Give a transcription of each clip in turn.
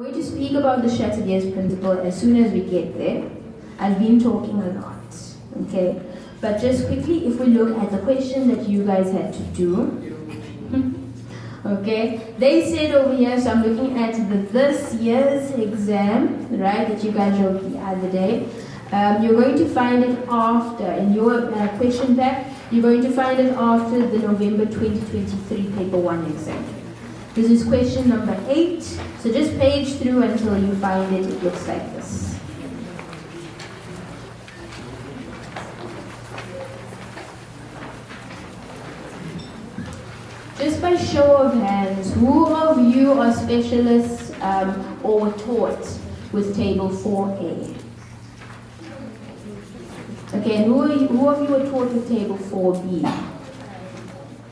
going to speak about the Chateliers principle as soon as we get there. I've been talking a lot, okay? But just quickly, if we look at the question that you guys had to do, okay? They said over here, so I'm looking at this year's exam, right, that you guys wrote the other day. You're going to find it after, in your question pack, you're going to find it after the November 2023 paper 1 exam. This is question number 8. So just page through until you find it. It looks like this. Just by show of hands, who of you are specialists or were taught with table 4A? Okay, and who of you were taught with table 4B?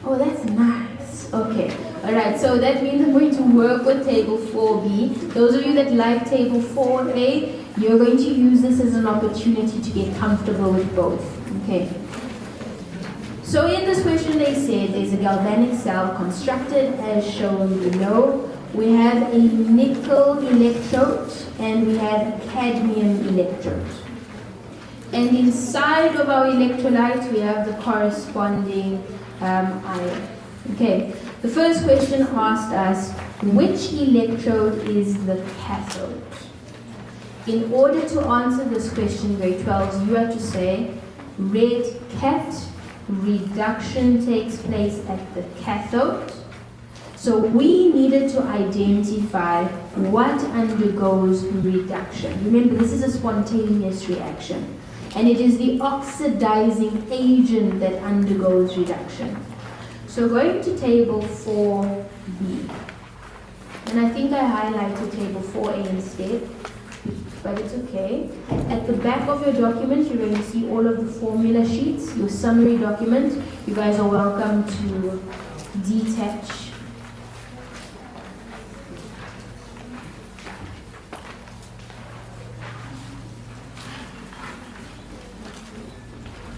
Oh, that's nice. Okay. Alright, so that means I'm going to work with table 4B. Those of you that like table 4A, you're going to use this as an opportunity to get comfortable with both. Okay. So in this question they said there's a galvanic cell constructed as shown below. We have a nickel electrode and we have a cadmium electrode. And inside of our electrolyte we have the corresponding ion. Okay. The first question asked us, which electrode is the cathode? In order to answer this question, grade 12s, you have to say, red cat, reduction takes place at the cathode. So we needed to identify what undergoes reduction. Remember, this is a spontaneous reaction, and it is the oxidizing agent that undergoes reduction. So going to table 4B, and I think I highlighted table 4A instead, but it's okay. At the back of your document, you're going to see all of the formula sheets, your summary document. You guys are welcome to detach.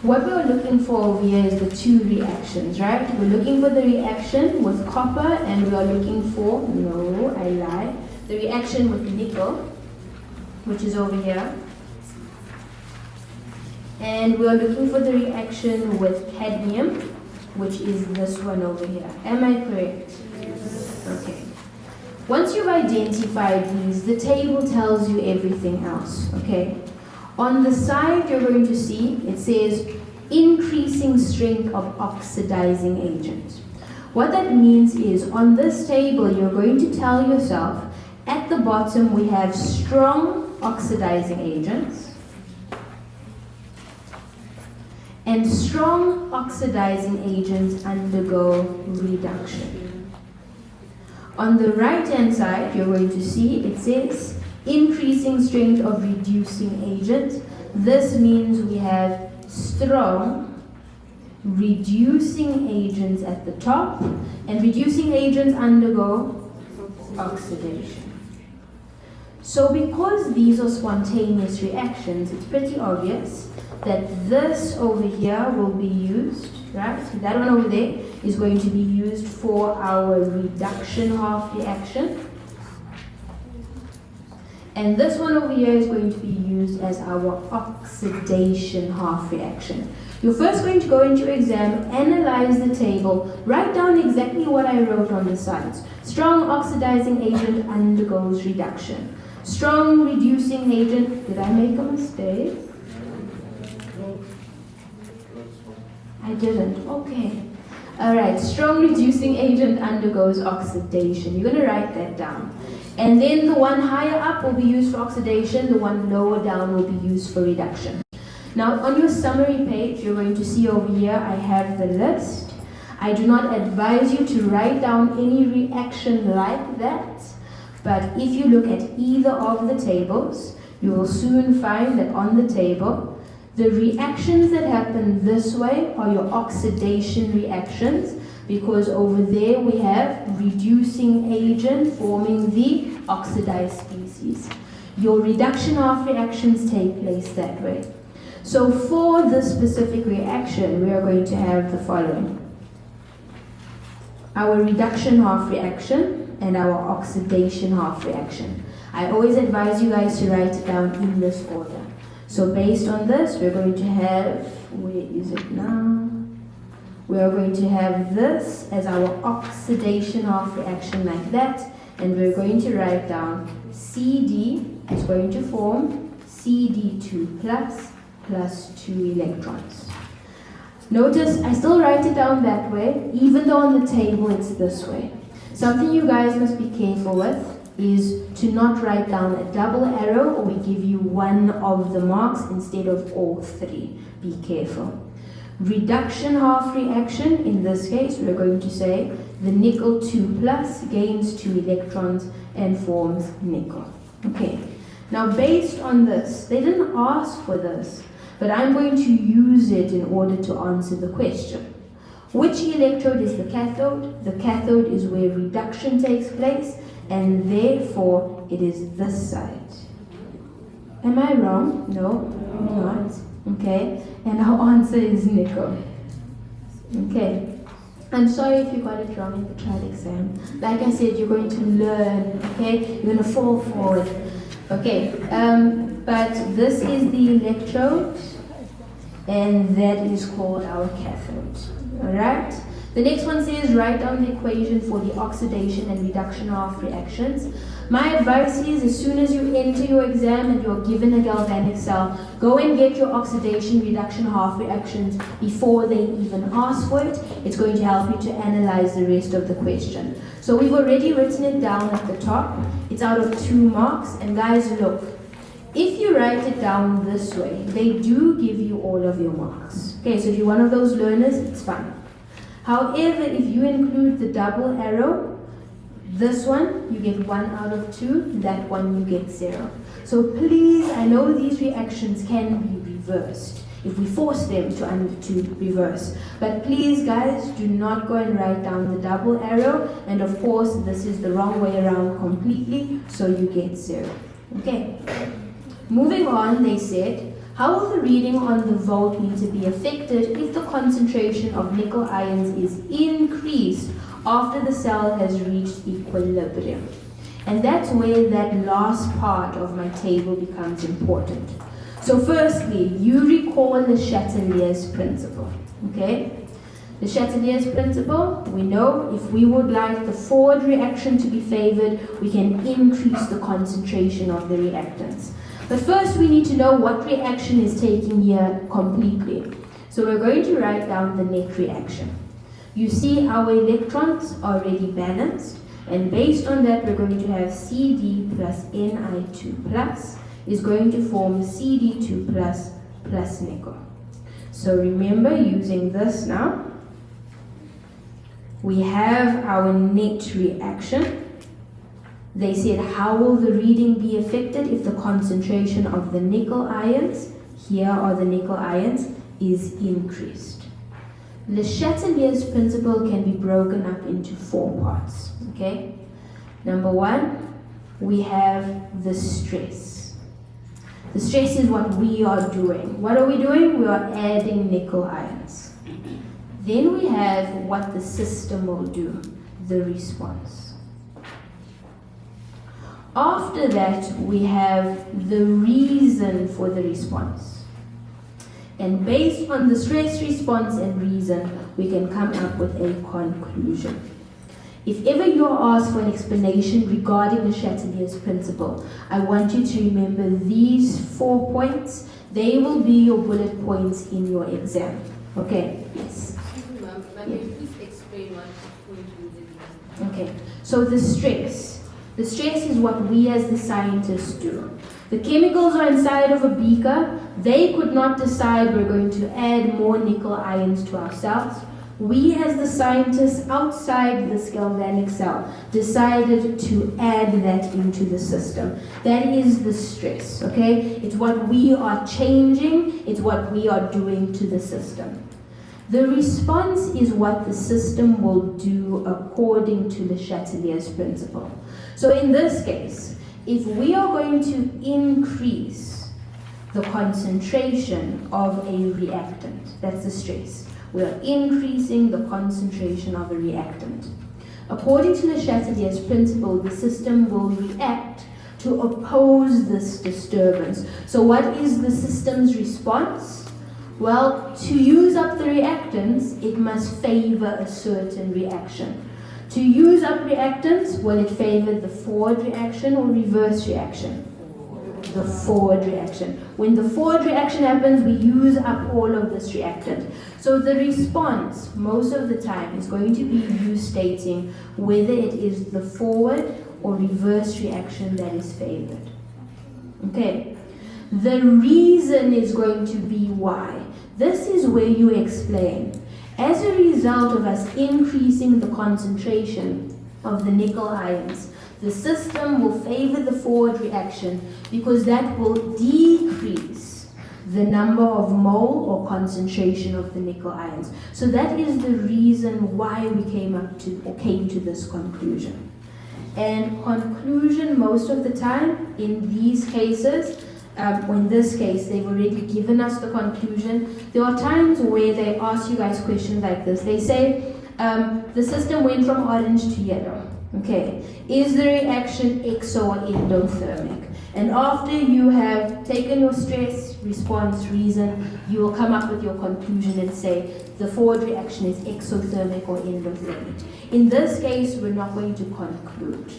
What we're looking for over here is the two reactions, right? We're looking for the reaction with copper and we are looking for, no, I lie, the reaction with nickel, which is over here. And we're looking for the reaction with cadmium, which is this one over here. Am I correct? Yes. Okay. Once you've identified these, the table tells you everything else, okay? On the side, you're going to see, it says, increasing strength of oxidizing agent. What that means is, on this table, you're going to tell yourself, at the bottom, we have strong oxidizing agents, and strong oxidizing agents undergo reduction. On the right-hand side, you're going to see, it says, increasing strength of reducing agent. This means we have strong reducing agents at the top, and reducing agents undergo oxidation. So because these are spontaneous reactions, it's pretty obvious that this over here will be used, right? So that one over there is going to be used for our reduction half reaction. And this one over here is going to be used as our oxidation half reaction. You're first going to go into your exam, analyze the table, write down exactly what I wrote on the sides. Strong oxidizing agent undergoes reduction. Strong reducing agent, did I make a mistake? I didn't, okay. Alright, strong reducing agent undergoes oxidation. You're going to write that down. And then the one higher up will be used for oxidation, the one lower down will be used for reduction. Now on your summary page, you're going to see over here, I have the list. I do not advise you to write down any reaction like that, but if you look at either of the tables, you will soon find that on the table, the reactions that happen this way are your oxidation reactions, because over there we have reducing agent forming the oxidized species. Your reduction half reactions take place that way. So for this specific reaction, we are going to have the following. Our reduction half reaction and our oxidation half reaction. I always advise you guys to write it down in this order. So based on this, we're going to have, where is it now? We are going to have this as our oxidation half reaction like that, and we're going to write down CD is going to form CD2 plus 2 electrons. Notice I still write it down that way, even though on the table it's this way. Something you guys must be careful with is to not write down a double arrow, or we give you one of the marks instead of all three. Be careful. Reduction half reaction, in this case we're going to say the nickel 2 plus gains 2 electrons and forms nickel. Okay, now based on this, they didn't ask for this, but I'm going to use it in order to answer the question. Which electrode is the cathode? The cathode is where reduction takes place, and therefore it is this side. Am I wrong? No, not. Okay, and our answer is nickel. Okay, I'm sorry if you got it wrong in the trial exam. Like I said, you're going to learn, okay? You're going to fall forward. Okay, but this is the electrode, and that is called our cathode. Alright? The next one says write down the equation for the oxidation and reduction half reactions. My advice is, as soon as you enter your exam and you're given a galvanic cell, go and get your oxidation reduction half reactions before they even ask for it. It's going to help you to analyze the rest of the question. So we've already written it down at the top. It's out of 2 marks. And guys, look, if you write it down this way, they do give you all of your marks. Okay, so if you're one of those learners, it's fine. However, if you include the double arrow, this one you get 1 out of 2, that one you get 0. So please, I know these reactions can be reversed if we force them to reverse. But please guys, do not go and write down the double arrow, and of course this is the wrong way around completely, so you get 0. Okay. Moving on, they said, how will the reading on the voltmeter be affected if the concentration of nickel ions is increased after the cell has reached equilibrium? And that's where that last part of my table becomes important. So firstly, you recall the Chatelier's principle, okay? The Chatelier's principle, we know if we would like the forward reaction to be favored, we can increase the concentration of the reactants. But first we need to know what reaction is taking here completely. So we're going to write down the net reaction. You see our electrons are already balanced, and based on that we're going to have Cd plus Ni2 plus is going to form Cd2 plus nickel. So remember, using this now, we have our net reaction. They said, how will the reading be affected if the concentration of the nickel ions, here are the nickel ions, is increased? Le Chatelier's principle can be broken up into 4 parts, okay? Number 1, we have the stress. The stress is what we are doing. What are we doing? We are adding nickel ions. Then we have what the system will do, the response. After that, we have the reason for the response. And based on the stress response and reason, we can come up with a conclusion. If ever you're asked for an explanation regarding the Chatelier's principle, I want you to remember these 4 points. They will be your bullet points in your exam. Okay? Yes. Ma'am, please explain what point. Okay. So the stress. The stress is what we as the scientists do. The chemicals are inside of a beaker. They could not decide we're going to add more nickel ions to our cells. We as the scientists outside this galvanic cell decided to add that into the system. That is the stress, okay? It's what we are changing. It's what we are doing to the system. The response is what the system will do according to the Chatelier's principle. So in this case, if we are going to increase the concentration of a reactant, that's the stress. We are increasing the concentration of a reactant. According to Le Chatelier's principle, the system will react to oppose this disturbance. So what is the system's response? Well, to use up the reactants, it must favor a certain reaction. To use up reactants, will it favor the forward reaction or reverse reaction? The forward reaction. When the forward reaction happens, we use up all of this reactant. So the response, most of the time, is going to be you stating whether it is the forward or reverse reaction that is favored. Okay. The reason is going to be why. This is where you explain. As a result of us increasing the concentration of the nickel ions, the system will favor the forward reaction because that will decrease the number of mole or concentration of the nickel ions. So that is the reason why we came to this conclusion. And conclusion, most of the time in these cases, in this case, they've already given us the conclusion. There are times where they ask you guys questions like this. They say, the system went from orange to yellow. Okay, is the reaction exo or endothermic? And after you have taken your stress, response, reason, you will come up with your conclusion and say the forward reaction is exothermic or endothermic. In this case, we're not going to conclude.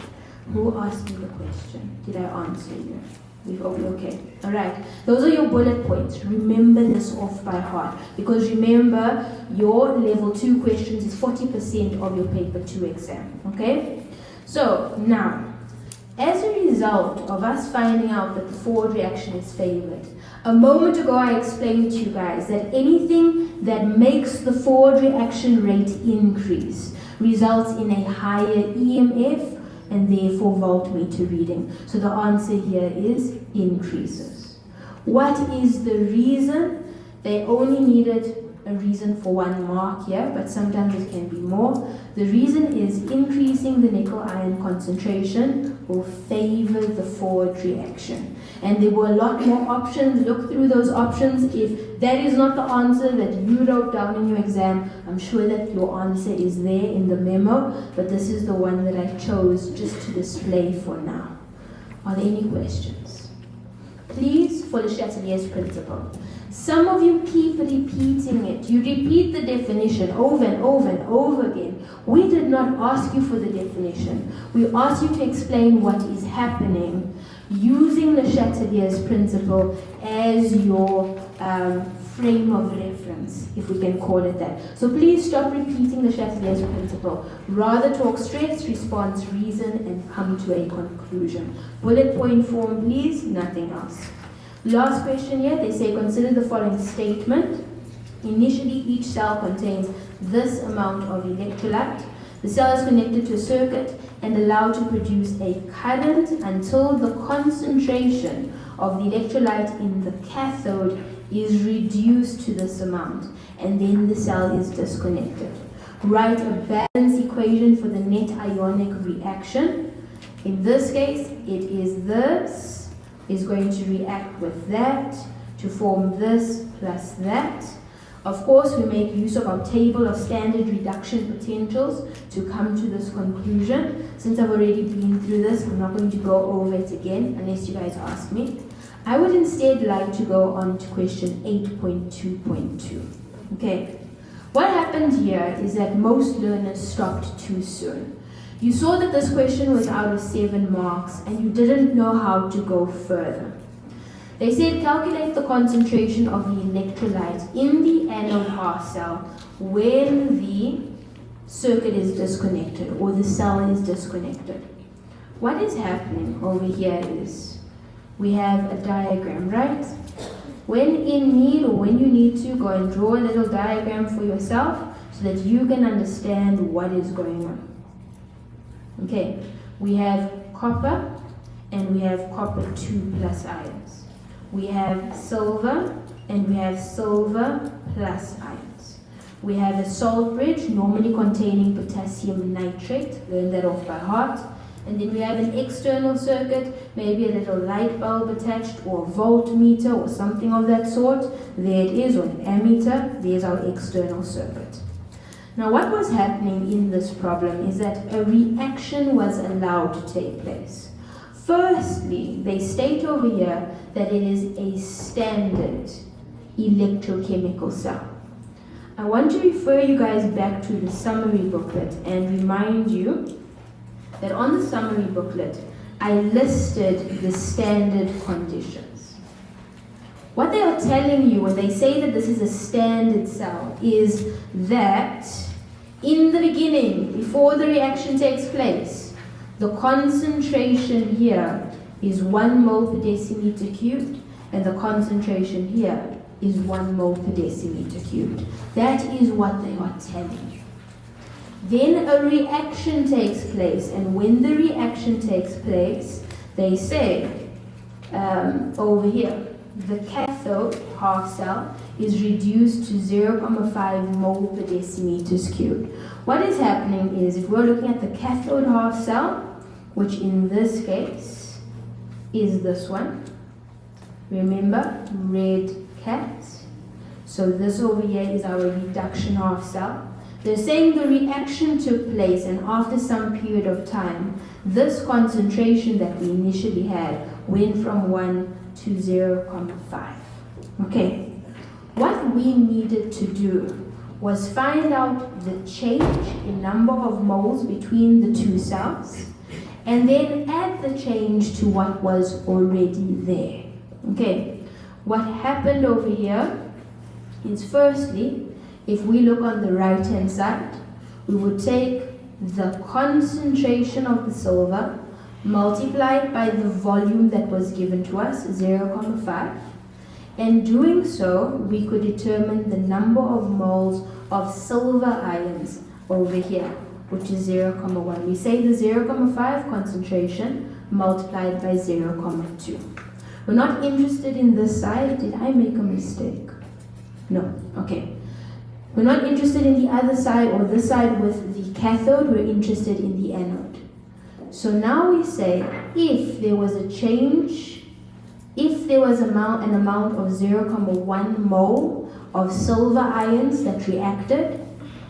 Who asked me the question? Did I answer you? Okay, all right. Those are your bullet points. Remember this off by heart. Because remember, your level 2 questions is 40% of your paper 2 exam. Okay? So, now, as a result of us finding out that the forward reaction is favored, a moment ago I explained to you guys that anything that makes the forward reaction rate increase results in a higher EMF and therefore voltmeter reading. So the answer here is increases. What is the reason? They only needed a reason for 1 mark here, but sometimes it can be more. The reason is increasing the nickel ion concentration will favor the forward reaction. And there were a lot more options. Look through those options. If that is not the answer that you wrote down in your exam, I'm sure that your answer is there in the memo, but this is the one that I chose just to display for now. Are there any questions? Please follow Le Chatelier's principle. Some of you keep repeating it. You repeat the definition over and over and over again. We did not ask you for the definition. We asked you to explain what is happening using Le Chatelier's principle as your frame of reference, if we can call it that. So please stop repeating Le Chatelier's principle. Rather talk stress, response, reason, and come to a conclusion. Bullet point form, please, nothing else. Last question here, they say consider the following statement. Initially, each cell contains this amount of electrolyte. The cell is connected to a circuit and allowed to produce a current until the concentration of the electrolyte in the cathode is reduced to this amount, and then the cell is disconnected. Write a balance equation for the net ionic reaction. In this case, it is this is going to react with that to form this plus that. Of course, we make use of our table of standard reduction potentials to come to this conclusion. Since I've already been through this, I'm not going to go over it again unless you guys ask me. I would instead like to go on to question 8.2.2. Okay, what happened here is that most learners stopped too soon. You saw that this question was out of 7 marks and you didn't know how to go further. They said calculate the concentration of the electrolyte in the anode R cell when the circuit is disconnected or the cell is disconnected. What is happening over here is we have a diagram, right? When in need or when you need to, go and draw a little diagram for yourself so that you can understand what is going on. Okay, we have copper and we have copper 2 plus ions. We have silver and we have silver plus ions. We have a salt bridge normally containing potassium nitrate, learn that off by heart. And then we have an external circuit, maybe a little light bulb attached or a voltmeter or something of that sort. There it is, or an ammeter. There's our external circuit. Now what was happening in this problem is that a reaction was allowed to take place. Firstly, they state over here that it is a standard electrochemical cell. I want to refer you guys back to the summary booklet and remind you that on the summary booklet, I listed the standard conditions. What they are telling you when they say that this is a standard cell is that in the beginning, before the reaction takes place, the concentration here is 1 mole per decimeter cubed, and the concentration here is 1 mole per decimeter cubed. That is what they are telling you. Then a reaction takes place, and when the reaction takes place, they say over here, the cathode half cell is reduced to 0.5 mole per decimeters cubed. What is happening is, if we're looking at the cathode half cell, which in this case is this one, remember, red cat. So this over here is our reduction half cell. They're saying the reaction took place, and after some period of time, this concentration that we initially had went from 1 to 0.5. Okay, what we needed to do was find out the change in number of moles between the two cells, and then add the change to what was already there. Okay, what happened over here is, firstly, if we look on the right hand side, we would take the concentration of the silver multiplied by the volume that was given to us, 0.5, and doing so we could determine the number of moles of silver ions over here, which is 0.1. We say the 0.5 concentration multiplied by 0.2. We're not interested in this side. Did I make a mistake? No. Okay. We're not interested in the other side or this side with the cathode. We're interested in the anode. So now we say if there was a change, if there was an amount of 0.1 mole of silver ions that reacted,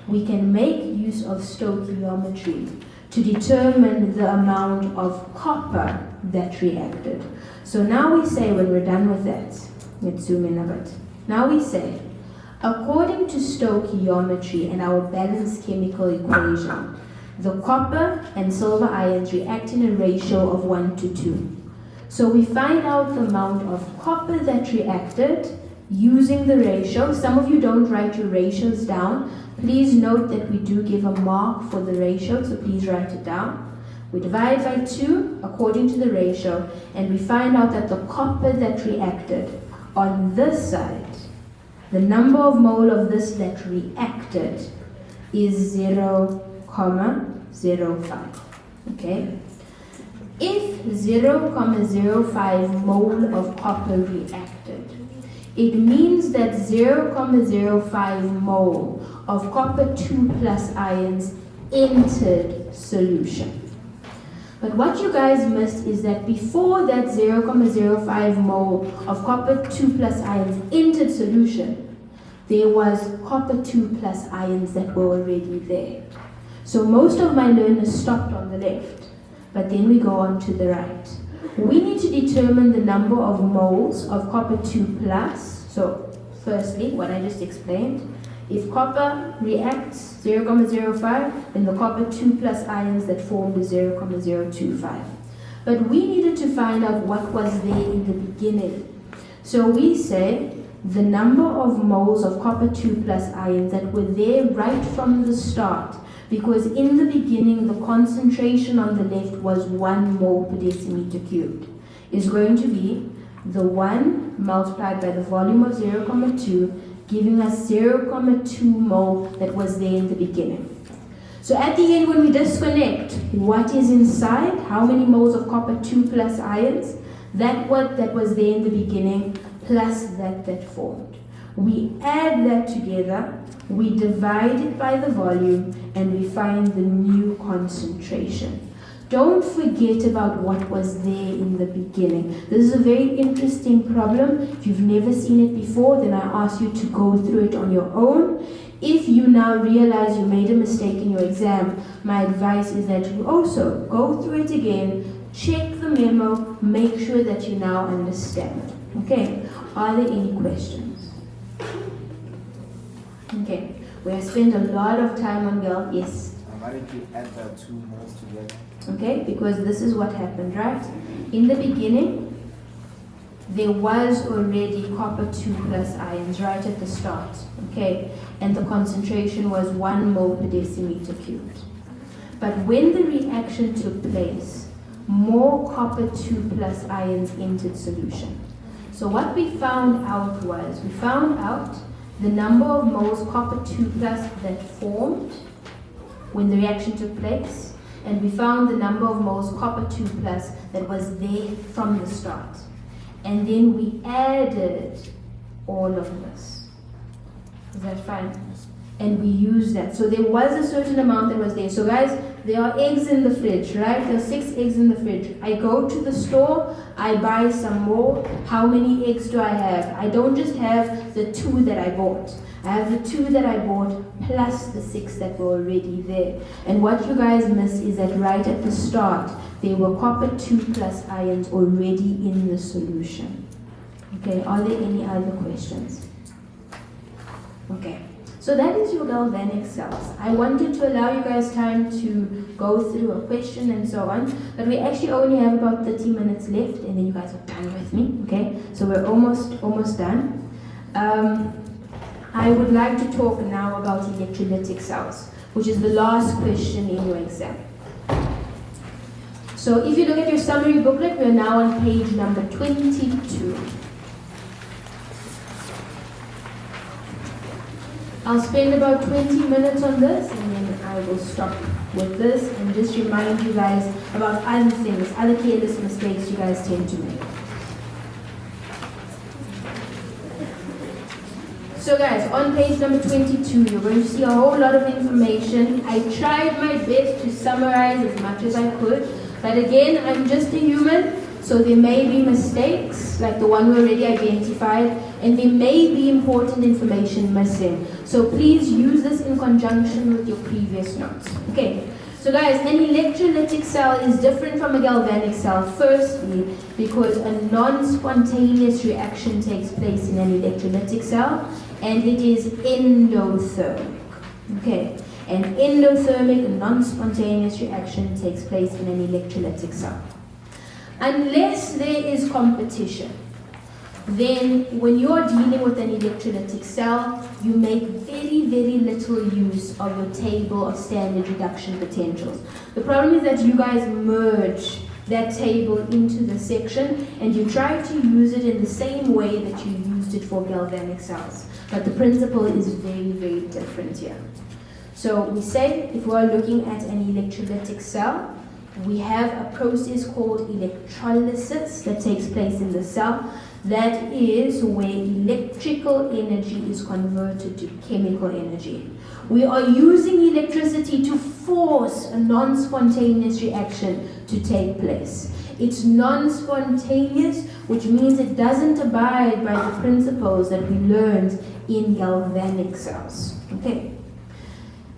we can make use of stoichiometry to determine the amount of copper that reacted. So now we say, when we're done with that, let's zoom in a bit. Now we say, according to stoichiometry and our balanced chemical equation, the copper and silver ions react in a ratio of 1 to 2. So we find out the amount of copper that reacted using the ratio. Some of you don't write your ratios down. Please note that we do give a mark for the ratio, so please write it down. We divide by 2 according to the ratio, and we find out that the copper that reacted on this side, the number of mole of this that reacted is 0.05. Okay? If 0.05 mole of copper reacted, it means that 0.05 mole of copper 2 plus ions entered solution. But what you guys missed is that before that 0.05 mole of copper 2 plus ions entered solution, there was copper 2 plus ions that were already there. So most of my learners stopped on the left, but then we go on to the right. We need to determine the number of moles of copper 2 plus. So firstly, what I just explained, if copper reacts 0.05, then the copper 2 plus ions that formed is 0.025. But we needed to find out what was there in the beginning. So we say the number of moles of copper 2 plus ions that were there right from the start, because in the beginning the concentration on the left was 1 mole per decimeter cubed, is going to be the 1 multiplied by the volume of 0.2, giving us 0.2 mole that was there in the beginning. So at the end, when we disconnect, what is inside? How many moles of copper 2 plus ions? That was there in the beginning, plus that formed. We add that together, we divide it by the volume, and we find the new concentration. Don't forget about what was there in the beginning. This is a very interesting problem. If you've never seen it before, then I ask you to go through it on your own. If you now realize you made a mistake in your exam, my advice is that you also go through it again, check the memo, make sure that you now understand. Okay, are there any questions? Okay, we have spent a lot of time on girl, yes. Why did you add the two moles together? Okay, because this is what happened, right? In the beginning, there was already copper 2 plus ions right at the start, okay? And the concentration was 1 mole per decimeter cubed. But when the reaction took place, more copper 2 plus ions entered solution. So what we found out was, we found out the number of moles copper 2 plus that formed when the reaction took place, and we found the number of moles copper 2 plus that was there from the start. And then we added all of this. Is that fine? And we used that. So there was a certain amount that was there. So guys, there are eggs in the fridge, right? There are 6 eggs in the fridge. I go to the store, I buy some more. How many eggs do I have? I don't just have the 2 that I bought. I have the 2 that I bought plus the 6 that were already there. And what you guys miss is that right at the start, there were copper 2 plus ions already in the solution. Okay, are there any other questions? Okay, so that is your galvanic cells. I wanted to allow you guys time to go through a question and so on, but we actually only have about 30 minutes left and then you guys are done with me, okay? So we're almost done. I would like to talk now about electrolytic cells, which is the last question in your exam. So if you look at your summary booklet, we're now on page number 22. I'll spend about 20 minutes on this and then I will stop with this and just remind you guys about other things, other careless mistakes you guys tend to make. So guys, on page number 22, you're going to see a whole lot of information. I tried my best to summarize as much as I could, but again, I'm just a human, so there may be mistakes, like the one we already identified, and there may be important information missing. So please use this in conjunction with your previous notes. Okay, so guys, an electrolytic cell is different from a galvanic cell, firstly, because a non-spontaneous reaction takes place in an electrolytic cell, and it is endothermic. Okay, an endothermic, non-spontaneous reaction takes place in an electrolytic cell. Unless there is competition, then when you're dealing with an electrolytic cell, you make very, very little use of your table of standard reduction potentials. The problem is that you guys merge that table into the section and you try to use it in the same way that you used it for galvanic cells. But the principle is very, very different here. So we say if we're looking at an electrolytic cell, we have a process called electrolysis that takes place in the cell. That is where electrical energy is converted to chemical energy. We are using electricity to force a non-spontaneous reaction to take place. It's non-spontaneous, which means it doesn't abide by the principles that we learned in galvanic cells. Okay.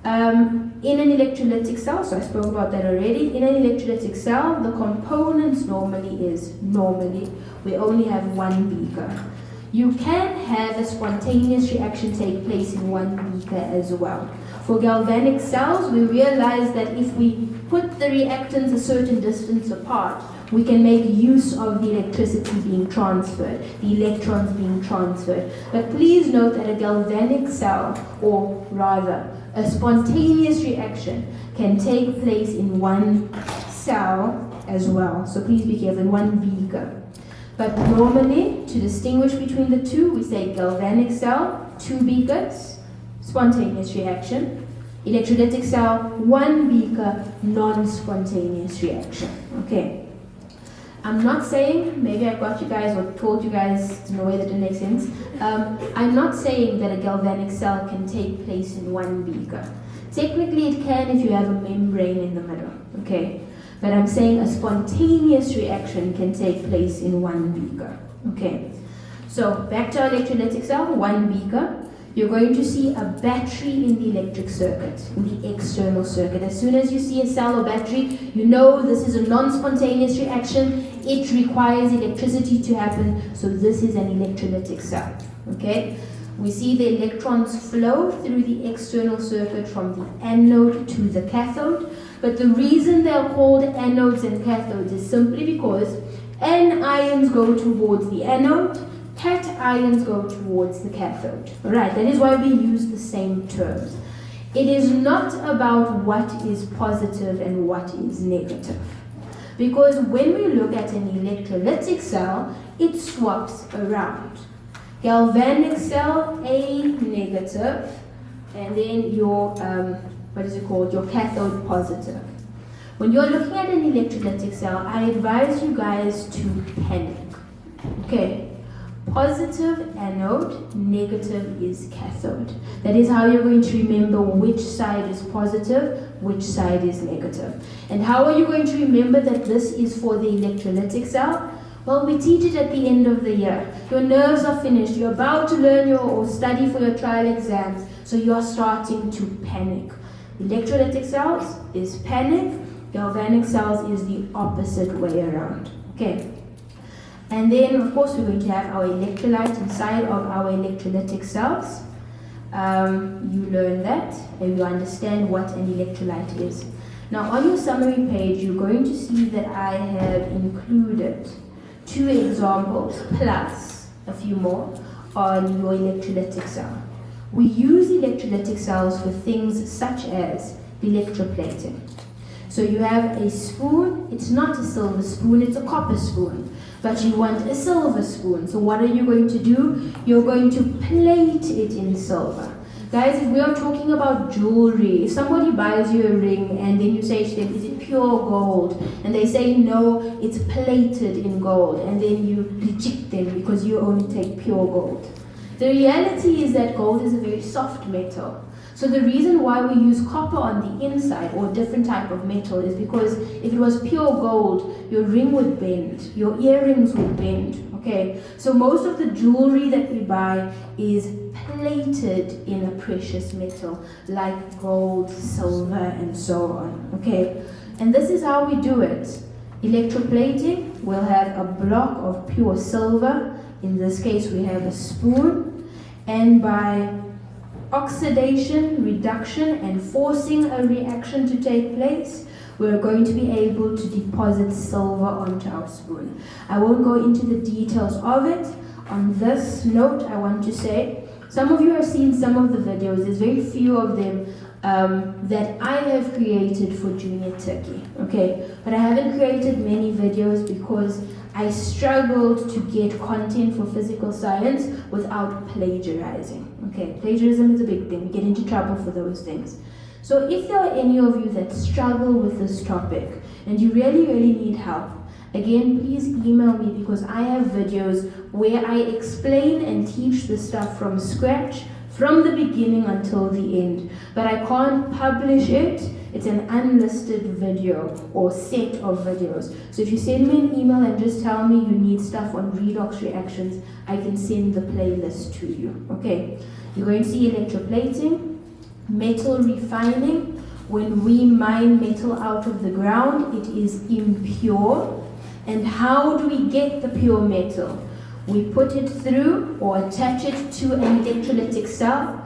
In an electrolytic cell, so I spoke about that already, in an electrolytic cell, the components normally we only have one beaker. You can have a spontaneous reaction take place in one beaker as well. For galvanic cells, we realize that if we put the reactants a certain distance apart, we can make use of the electricity being transferred, the electrons being transferred. But please note that a galvanic cell, or rather, a spontaneous reaction can take place in one cell as well. So please be careful, in one beaker. But normally, to distinguish between the two, we say galvanic cell, 2 beakers, spontaneous reaction. Electrolytic cell, 1 beaker, non-spontaneous reaction. Okay. I'm not saying, maybe I got you guys or told you guys in a way that didn't make sense. I'm not saying that a galvanic cell can take place in one beaker. Technically it can if you have a membrane in the middle, okay? But I'm saying a spontaneous reaction can take place in one beaker, okay? So back to our electrolytic cell, 1 beaker. you're going to see a battery in the electric circuit, in the external circuit. As soon as you see a cell or battery, you know this is a non-spontaneous reaction. It requires electricity to happen, so this is an electrolytic cell. Okay? We see the electrons flow through the external circuit from the anode to the cathode. But the reason they're called anodes and cathodes is simply because N ions go towards the anode, cat ions go towards the cathode. Alright, that is why we use the same terms. It is not about what is positive and what is negative. Because when we look at an electrolytic cell, it swaps around. Galvanic cell, A negative, and then your, your cathode positive. When you're looking at an electrolytic cell, I advise you guys to panic. Okay, positive anode, negative is cathode. That is how you're going to remember which side is positive, which side is negative. And how are you going to remember that this is for the electrolytic cell? Well, we teach it at the end of the year. Your nerves are finished. You're about to learn or study for your trial exams, so you're starting to panic. Electrolytic cells is panic. Galvanic cells is the opposite way around. Okay. And then, of course, we're going to have our electrolyte inside of our electrolytic cells. You learn that, and you understand what an electrolyte is. Now, on your summary page, you're going to see that I have included 2 examples plus a few more on your electrolytic cell. We use electrolytic cells for things such as electroplating. So you have a spoon, it's not a silver spoon, it's a copper spoon. But you want a silver spoon. So what are you going to do? You're going to plate it in silver. Guys, if we are talking about jewelry, if somebody buys you a ring and then you say to them, is it pure gold? And they say, no, it's plated in gold. And then you reject them because you only take pure gold. The reality is that gold is a very soft metal. So the reason why we use copper on the inside or different type of metal is because if it was pure gold, your ring would bend, your earrings would bend, okay? So most of the jewelry that we buy is plated in a precious metal like gold, silver, and so on, okay? And this is how we do it. Electroplating, we'll have a block of pure silver. In this case, we have a spoon, and by oxidation, reduction, and forcing a reaction to take place, we're going to be able to deposit silver onto our spoon. I won't go into the details of it. On this note, I want to say, some of you have seen some of the videos. There's very few of them that I have created for Junior Turkey, okay? But I haven't created many videos because I struggled to get content for physical science without plagiarizing. Okay, plagiarism is a big thing. We get into trouble for those things. So if there are any of you that struggle with this topic and you really need help, again, please email me because I have videos where I explain and teach the stuff from scratch, from the beginning until the end. But I can't publish it. It's an unlisted video or set of videos. So if you send me an email and just tell me you need stuff on redox reactions, I can send the playlist to you. Okay, you're going to see electroplating, metal refining. When we mine metal out of the ground, it is impure. And how do we get the pure metal? We put it through or attach it to an electrolytic cell,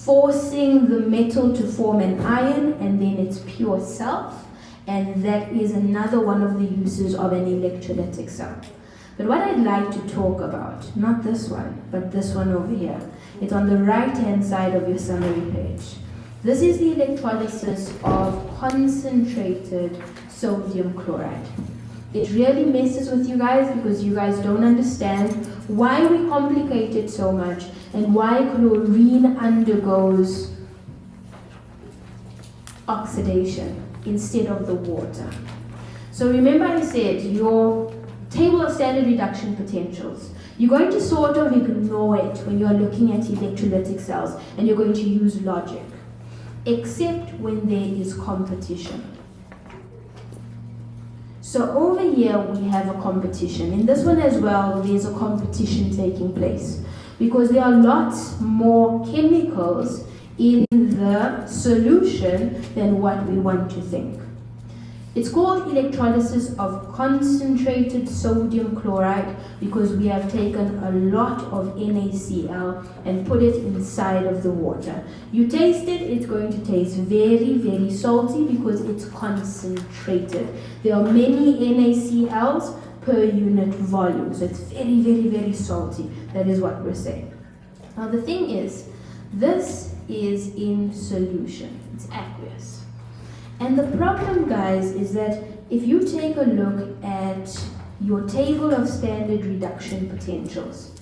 forcing the metal to form an ion, and then it's pure self, and that is another one of the uses of an electrolytic cell. But what I'd like to talk about, not this one, but this one over here, it's on the right-hand side of your summary page. This is the electrolysis of concentrated sodium chloride. It really messes with you guys because you guys don't understand why we complicate it so much and why chlorine undergoes oxidation instead of the water. So remember I said your table of standard reduction potentials, you're going to sort of ignore it when you're looking at electrolytic cells and you're going to use logic, except when there is competition. So over here we have a competition. In this one as well, there's a competition taking place. because there are lots more chemicals in the solution than what we want to think. It's called electrolysis of concentrated sodium chloride because we have taken a lot of NaCl and put it inside of the water. You taste it, it's going to taste very, very salty because it's concentrated. There are many NaCls per unit volume, so it's very, very, very salty. That is what we're saying. Now the thing is, this is in solution, it's aqueous. And the problem, guys, is that if you take a look at your table of standard reduction potentials,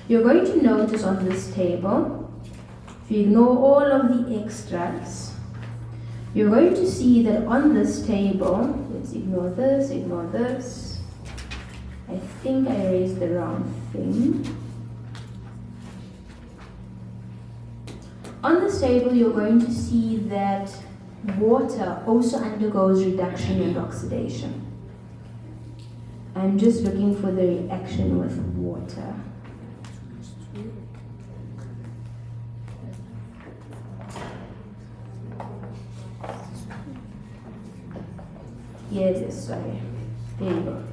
you're going to notice on this table, if you ignore all of the extras, you're going to see that on this table, let's ignore this. I think I erased the wrong thing. On this table, you're going to see that water also undergoes reduction and oxidation. I'm just looking for the reaction with water. Yes, sorry. There you go.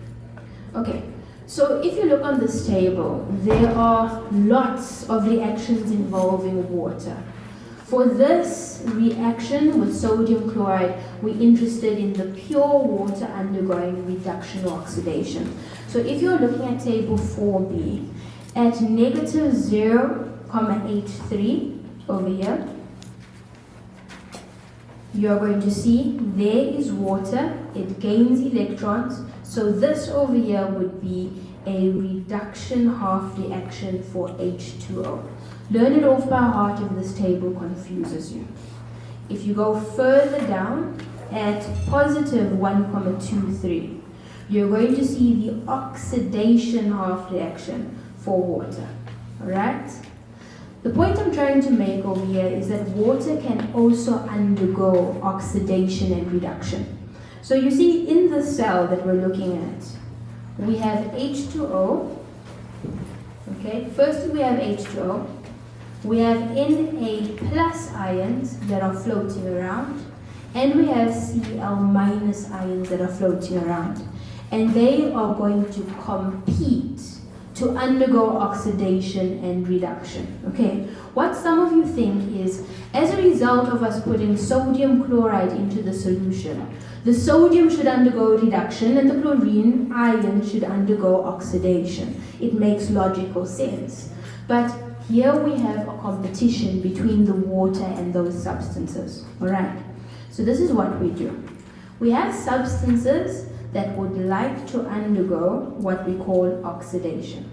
Okay, so if you look on this table, there are lots of reactions involving water. For this reaction with sodium chloride, we're interested in the pure water undergoing reduction or oxidation. So if you're looking at table 4b, at negative 0.83 over here, you're going to see there is water, it gains electrons, so this over here would be a reduction half reaction for H2O. Learn it off by heart if this table confuses you. If you go further down at positive 1.23, you're going to see the oxidation half reaction for water. Alright? The point I'm trying to make over here is that water can also undergo oxidation and reduction. So you see in the cell that we're looking at, we have H2O. Okay, first we have H2O. We have Na plus ions that are floating around, and we have Cl minus ions that are floating around. And they are going to compete to undergo oxidation and reduction. Okay, what some of you think is, as a result of us putting sodium chloride into the solution, the sodium should undergo reduction and the chlorine ion should undergo oxidation. It makes logical sense. But here we have a competition between the water and those substances. Alright, so this is what we do. We have substances that would like to undergo what we call oxidation.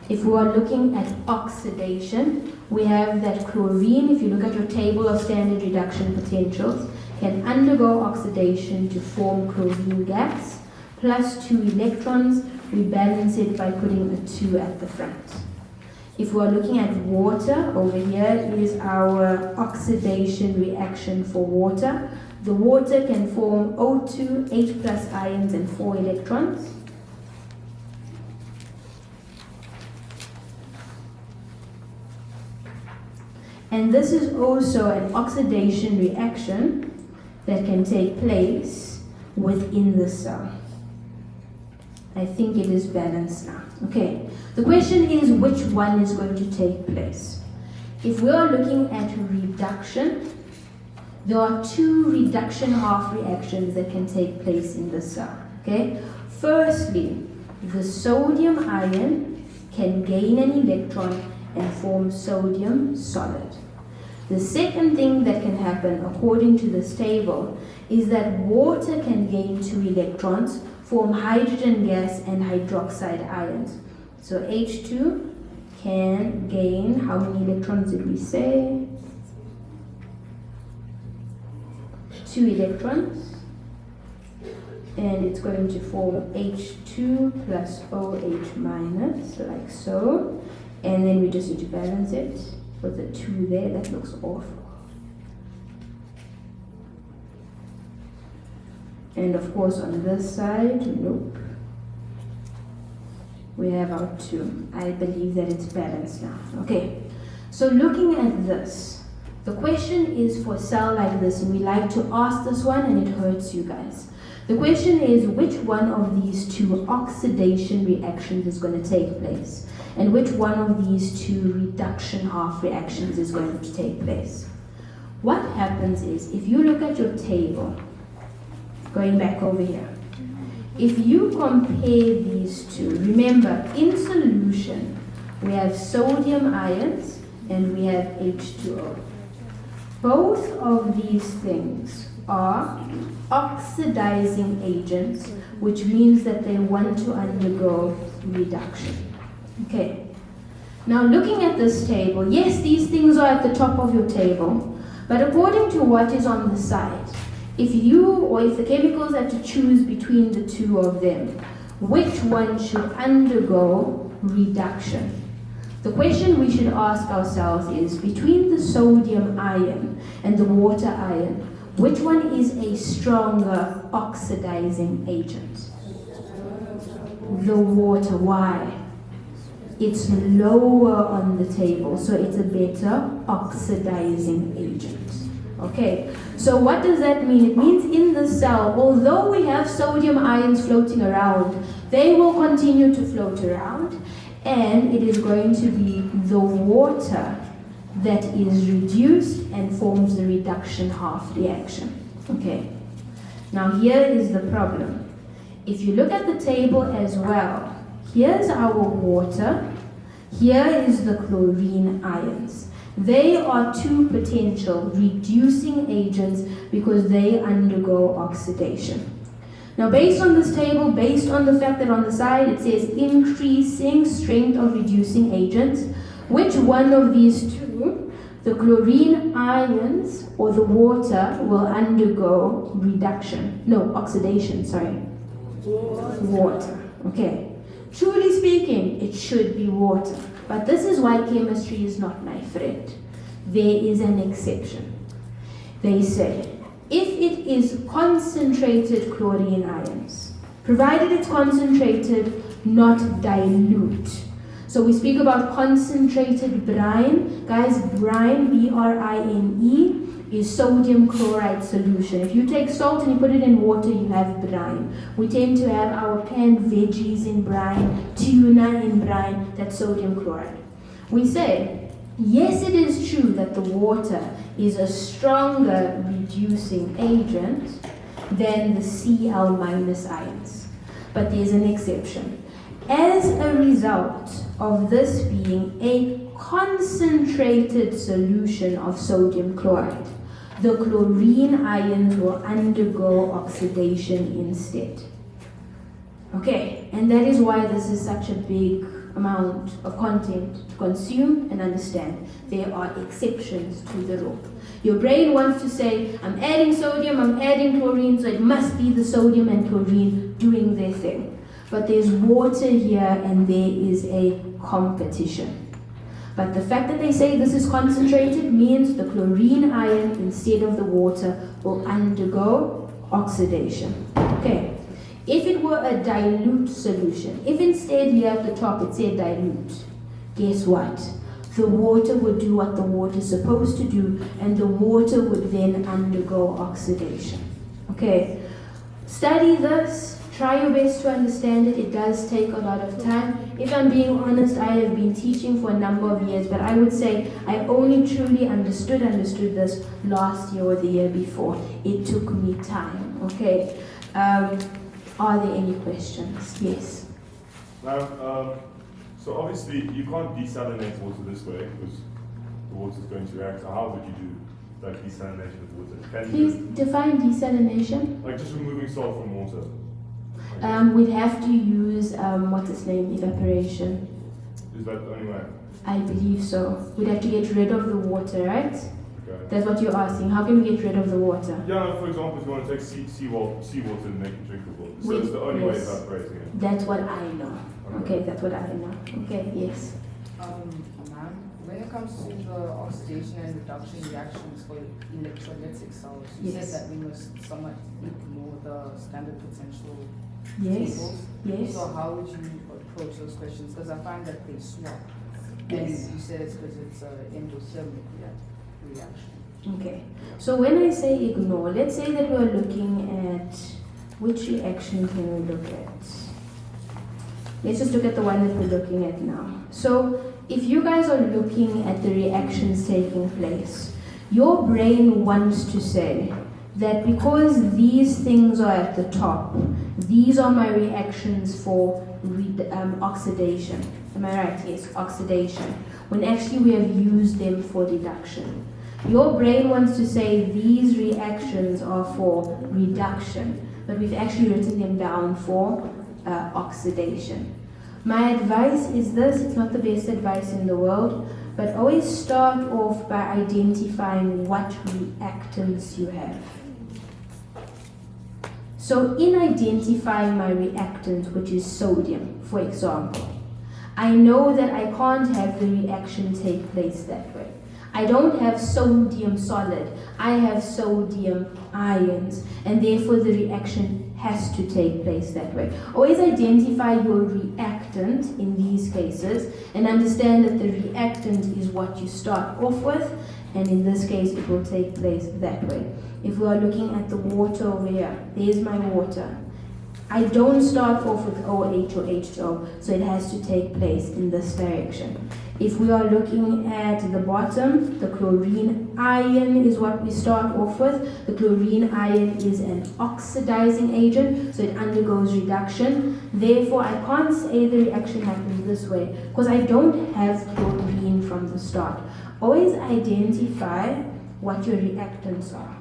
If we are looking at oxidation, we have that chlorine, if you look at your table of standard reduction potentials, can undergo oxidation to form chlorine gas, plus 2 electrons. We balance it by putting a 2 at the front. If we're looking at water, over here is our oxidation reaction for water. The water can form O2, H plus ions and 4 electrons. And this is also an oxidation reaction that can take place within the cell. I think it is balanced now. Okay, the question is which one is going to take place? If we are looking at reduction, there are 2 reduction half reactions that can take place in the cell. Okay, firstly, the sodium ion can gain an electron and form sodium solid. The second thing that can happen, according to this table, is that water can gain 2 electrons, form hydrogen gas and hydroxide ions. So H2 can gain, how many electrons did we say? 2 electrons. And it's going to form H2 plus OH minus, like so. And then we just need to balance it with the 2 there. That looks awful. And of course on this side, nope. We have our 2. I believe that it's balanced now. Okay, so looking at this, the question is for a cell like this, and we like to ask this one and it hurts you guys. The question is, which one of these 2 oxidation reactions is going to take place? And which one of these 2 reduction half reactions is going to take place? What happens is, if you look at your table, going back over here, if you compare these 2, remember, in solution, we have sodium ions and we have H2O. Both of these things are oxidizing agents, which means that they want to undergo reduction. Okay. Now looking at this table, yes, these things are at the top of your table, but according to what is on the side, if the chemicals had to choose between the 2 of them, which one should undergo reduction? The question we should ask ourselves is, between the sodium ion and the water ion, which one is a stronger oxidizing agent? The water. Why? It's lower on the table, so it's a better oxidizing agent. Okay, so what does that mean? It means in the cell, although we have sodium ions floating around, they will continue to float around, and it is going to be the water that is reduced and forms the reduction half reaction. Okay, now here is the problem. If you look at the table as well, here's our water, here is the chlorine ions. They are 2 potential reducing agents because they undergo oxidation. Now based on this table, based on the fact that on the side it says increasing strength of reducing agents, which one of these 2, the chlorine ions or the water, will undergo oxidation, Water. Okay. Truly speaking, it should be water. But this is why chemistry is not my friend. There is an exception. They say, if it is concentrated chlorine ions, provided it's concentrated, not dilute. So we speak about concentrated brine. Guys, brine, B-R-I-N-E, is sodium chloride solution. If you take salt and you put it in water, you have brine. We tend to have our canned veggies in brine, tuna in brine, that's sodium chloride. We say, yes, it is true that the water is a stronger reducing agent than the Cl- ions. But there's an exception. As a result of this being a concentrated solution of sodium chloride, the chlorine ions will undergo oxidation instead. Okay, and that is why this is such a big amount of content to consume and understand. There are exceptions to the rule. Your brain wants to say, I'm adding sodium, I'm adding chlorine, so it must be the sodium and chlorine doing their thing. But there's water here and there is a competition. But the fact that they say this is concentrated means the chlorine ion instead of the water will undergo oxidation. Okay. If it were a dilute solution, if instead here at the top it said dilute, guess what? The water would do what the water is supposed to do, and the water would then undergo oxidation. Okay. Study this. Try your best to understand it. It does take a lot of time. If I'm being honest, I have been teaching for a number of years, but I would say I only truly understood this last year or the year before. It took me time. Okay. Are there any questions? Yes. Now, so obviously you can't desalinate water this way because the water is going to react. So how would you do like desalination of water? Can you Please define desalination. like just removing salt from water? We'd have to use, evaporation. Is that the only way? I believe so. We'd have to get rid of the water, right? Okay. That's what you're asking. How can we get rid of the water? Yeah, for example, if you want to take seawater and make it drinkable. So it's the only way evaporating it. That's what I know. Okay, that's what I know. Okay, yes. Ma'am, when it comes to the oxidation and reduction reactions for electrolytic cells, you Yes. said that we must somewhat ignore the standard potential Yes. tables. Yes. So how would you approach those questions? Because I find that they swap. Yes. And you said it's because it's an endothermic reaction. Okay, so when I say ignore, let's say that we're looking at, which reaction can we look at? Let's just look at the one that we're looking at now. So if you guys are looking at the reactions taking place, your brain wants to say that because these things are at the top, these are my reactions for oxidation. Am I right? Yes, oxidation. When actually we have used them for reduction. Your brain wants to say these reactions are for reduction, but we've actually written them down for oxidation. My advice is this, it's not the best advice in the world, but always start off by identifying what reactants you have. So in identifying my reactant, which is sodium, for example, I know that I can't have the reaction take place that way. I don't have sodium solid, I have sodium ions, and therefore the reaction has to take place that way. Always identify your reactant in these cases and understand that the reactant is what you start off with, and in this case it will take place that way. If we are looking at the water over here, there's my water. I don't start off with OH or H2O, so it has to take place in this direction. If we are looking at the bottom, the chlorine ion is what we start off with. The chlorine ion is an oxidizing agent, so it undergoes reduction. Therefore, I can't say the reaction happens this way because I don't have chlorine from the start. Always identify what your reactants are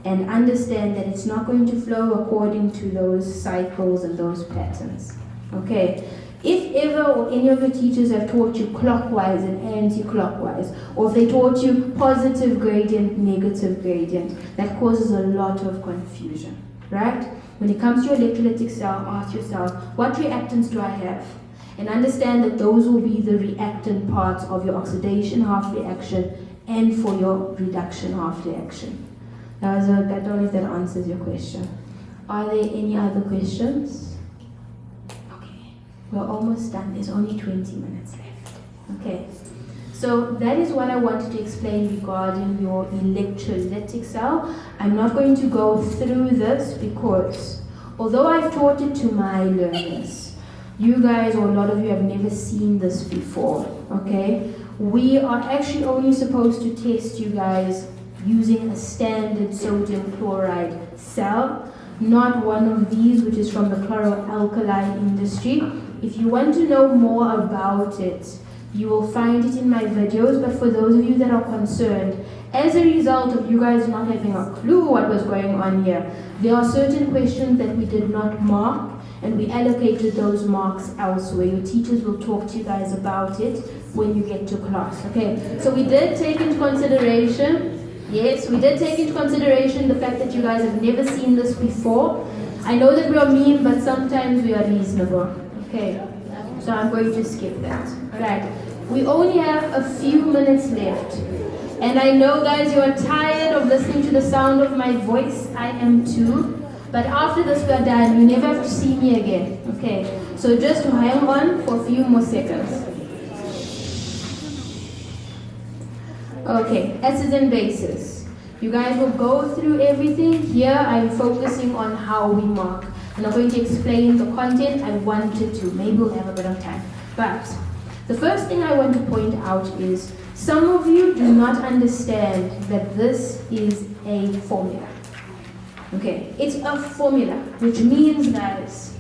and understand that it's not going to flow according to those cycles and those patterns. Okay? If ever or any of your teachers have taught you clockwise and anti-clockwise, or if they taught you positive gradient, negative gradient, that causes a lot of confusion, right? When it comes to your electrolytic cell, ask yourself, what reactants do I have? And understand that those will be the reactant parts of your oxidation half reaction and for your reduction half reaction. I don't know if that answers your question. Are there any other questions? Okay, we're almost done. There's only 20 minutes left. Okay, so that is what I wanted to explain regarding your electrolytic cell. I'm not going to go through this because although I've taught it to my learners, you guys or a lot of you have never seen this before, okay? We are actually only supposed to test you guys using a standard sodium chloride cell, not one of these which is from the chloroalkali industry. If you want to know more about it, you will find it in my videos, but for those of you that are concerned, as a result of you guys not having a clue what was going on here, there are certain questions that we did not mark, and we allocated those marks elsewhere. Your teachers will talk to you guys about it when you get to class, okay? So we did take into consideration, yes, we did take into consideration the fact that you guys have never seen this before. I know that we are mean, but sometimes we are reasonable, okay? So I'm going to skip that. Alright, we only have a few minutes left. And I know guys you are tired of listening to the sound of my voice. I am too. But after this we are done. You never have to see me again. Okay, so just hang on for a few more seconds. Okay, acids and bases. You guys will go through everything. Here I'm focusing on how we mark. I'm not going to explain the content. I wanted to. Maybe we'll have a bit of time. But the first thing I want to point out is some of you do not understand that this is a formula. Okay, it's a formula, which means, guys,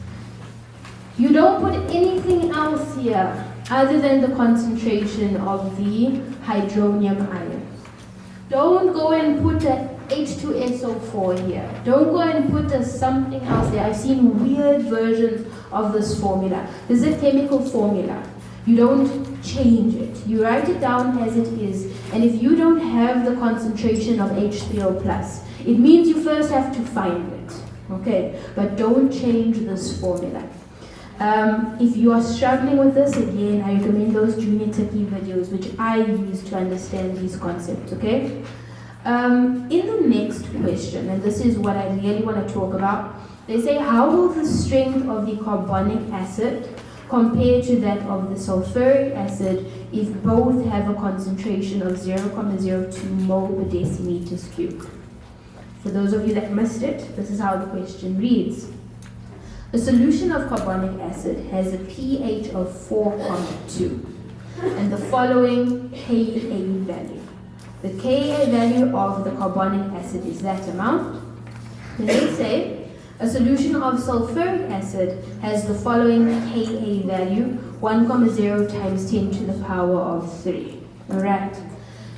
you don't put anything else here other than the concentration of the hydronium ion. Don't go and put a H2SO4 here. Don't go and put a something else there. I've seen weird versions of this formula. This is a chemical formula. You don't change it. You write it down as it is. And if you don't have the concentration of H3O+, it means you first have to find it. Okay? But don't change this formula. If you are struggling with this, again, I recommend those Junior Techie videos, which I use to understand these concepts, okay? In the next question, and this is what I really want to talk about, they say, how will the strength of the carbonic acid compared to that of the sulfuric acid if both have a concentration of 0.02 mole per decimeters cubed. For those of you that missed it, this is how the question reads. A solution of carbonic acid has a pH of 4.2 and the following Ka value. The Ka value of the carbonic acid is that amount. Then they say a solution of sulfuric acid has the following Ka value, 1.0 times 10 to the power of 3. Alright.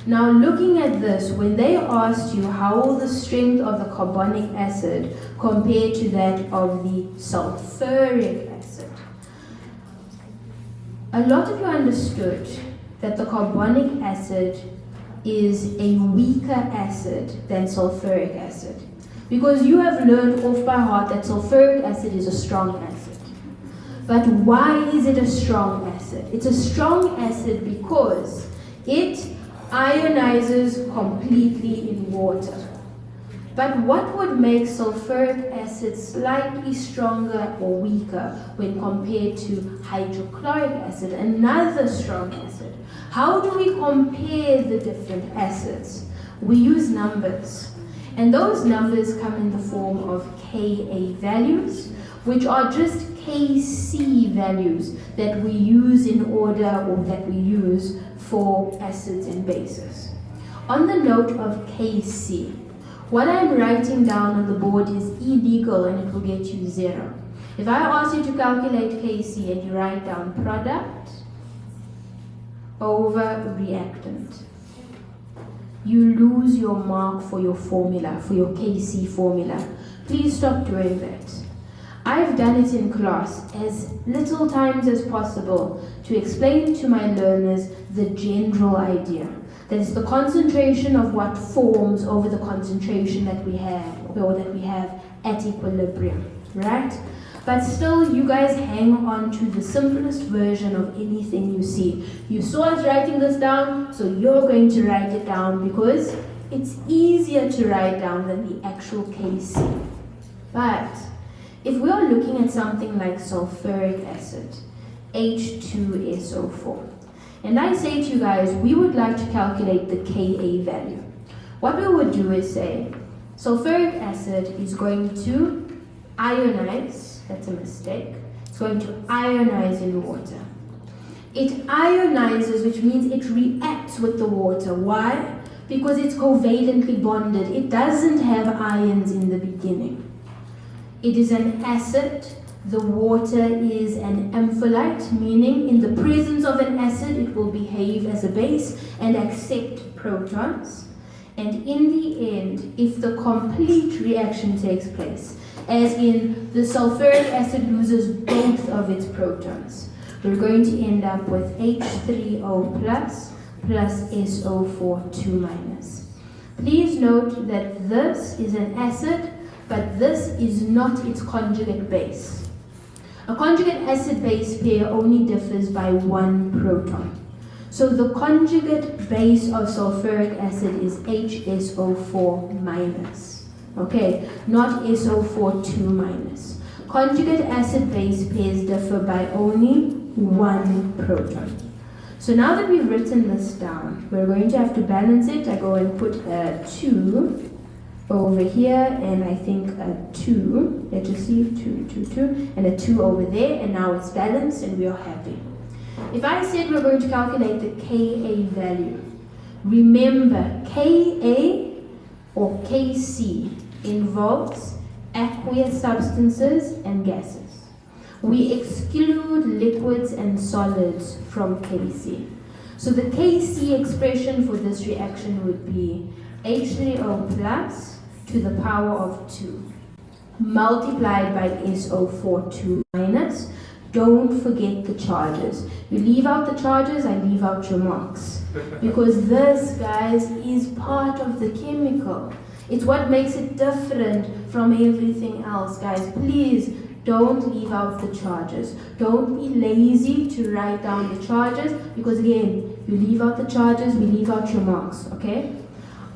Now looking at this, when they asked you how will the strength of the carbonic acid compare to that of the sulfuric acid, a lot of you understood that the carbonic acid is a weaker acid than sulfuric acid. Because you have learned off by heart that sulfuric acid is a strong acid. But why is it a strong acid? It's a strong acid because it ionizes completely in water. But what would make sulfuric acid slightly stronger or weaker when compared to hydrochloric acid, another strong acid? How do we compare the different acids? We use numbers. And those numbers come in the form of Ka values, which are just Kc values that we use in order or that we use for acids and bases. On the note of Kc, what I'm writing down on the board is illegal and it will get you 0. If I ask you to calculate Kc and you write down product over reactant, you lose your mark for your formula, for your Kc formula. Please stop doing that. I've done it in class as little times as possible to explain to my learners the general idea. That is the concentration of what forms over the concentration that we have, or that we have at equilibrium, right? But still, you guys hang on to the simplest version of anything you see. You saw us writing this down, so you're going to write it down because it's easier to write down than the actual Kc. But if we are looking at something like sulfuric acid, H2SO4, and I say to you guys, we would like to calculate the Ka value. What we would do is say, sulfuric acid is going to ionize, that's a mistake, it's going to ionize in water. It ionizes, which means it reacts with the water. Why? Because it's covalently bonded. It doesn't have ions in the beginning. It is an acid. The water is an ampholyte, meaning in the presence of an acid, it will behave as a base and accept protons. And in the end, if the complete reaction takes place, as in the sulfuric acid loses both of its protons, we're going to end up with H3O plus SO4 2 minus. Please note that this is an acid, but this is not its conjugate base. A conjugate acid-base pair only differs by one proton. So the conjugate base of sulfuric acid is HSO4 minus. Okay, not SO4 2 minus. Conjugate acid-base pairs differ by only one proton. So now that we've written this down, we're going to have to balance it. I go and put a 2 over here, and I think a 2, let's just see, 2, and a 2 over there, and now it's balanced and we are happy. If I said we're going to calculate the Ka value, remember Ka or Kc involves aqueous substances and gases. We exclude liquids and solids from Kc. So the Kc expression for this reaction would be H3O plus to the power of 2 multiplied by SO4 2 minus. Don't forget the charges. You leave out the charges, I leave out your marks. Because this, guys, is part of the chemical. It's what makes it different from everything else, guys. Please don't leave out the charges. Don't be lazy to write down the charges, because again, you leave out the charges, we leave out your marks, okay?